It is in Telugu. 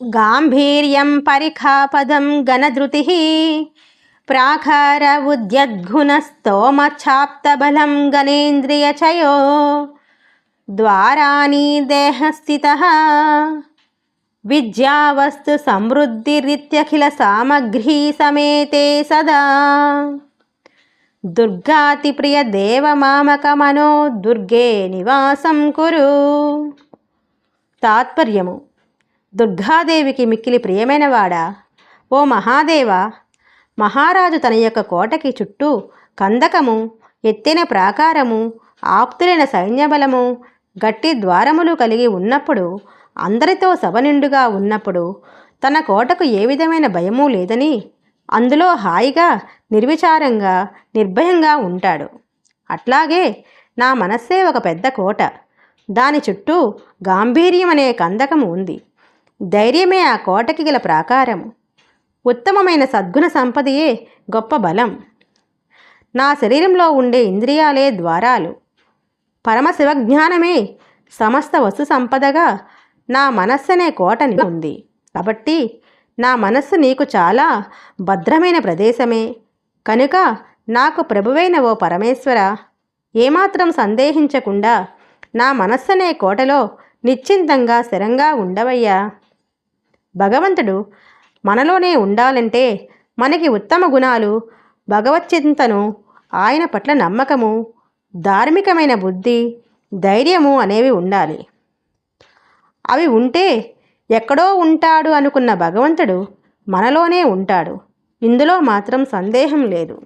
గాంభీర్యం పరిఖాపదం గణధృతిః ప్రాకార ఉద్యద్గుణస్తోమఛాప్తబలం గణేంద్రియచయో ద్వారాణి దేహస్థితః విద్యావస్తు సమృద్ధిరిత్యఖిల సామగ్రీ సమేతే సదా దుర్గాతిప్రియ దేవమామకమనో దుర్గే నివాసం కురు. తాత్పర్యము: దుర్గాదేవికి మిక్కిలి ప్రియమైనవాడా, ఓ మహాదేవ, మహారాజు తన యొక్క కోటకి చుట్టూ కందకము, ఎత్తైన ప్రాకారము, ఆప్తులైన సైన్యబలము, గట్టి ద్వారములు కలిగి ఉన్నప్పుడు, అందరితో సభ నిండుగా ఉన్నప్పుడు తన కోటకు ఏ విధమైన భయమూ లేదని, అందులో హాయిగా నిర్విచారంగా నిర్భయంగా ఉంటాడు. అట్లాగే నా మనస్సే ఒక పెద్ద కోట. దాని చుట్టూ గాంభీర్యం అనే కందకము ఉంది. ధైర్యమే ఆ కోటకి గల ప్రాకారము. ఉత్తమమైన సద్గుణ సంపదయే గొప్ప బలం. నా శరీరంలో ఉండే ఇంద్రియాలే ద్వారాలు. పరమశివజ్ఞానమే సమస్త వస్తు సంపదగా నా మనస్సనే కోటని ఉంది. కాబట్టి నా మనస్సు నీకు చాలా భద్రమైన ప్రదేశమే. కనుక నాకు ప్రభువైన ఓ పరమేశ్వర, ఏమాత్రం సందేహించకుండా నా మనస్సనే కోటలో నిశ్చింతంగా స్థిరంగా ఉండవయ్యా. భగవంతుడు మనలోనే ఉండాలంటే మనకి ఉత్తమ గుణాలు, భగవచ్చింతను, ఆయన పట్ల నమ్మకము, ధార్మికమైన బుద్ధి, ధైర్యము అనేవి ఉండాలి. అవి ఉంటే ఎక్కడో ఉంటాడు అనుకున్న భగవంతుడు మనలోనే ఉంటాడు. ఇందులో మాత్రం సందేహం లేదు.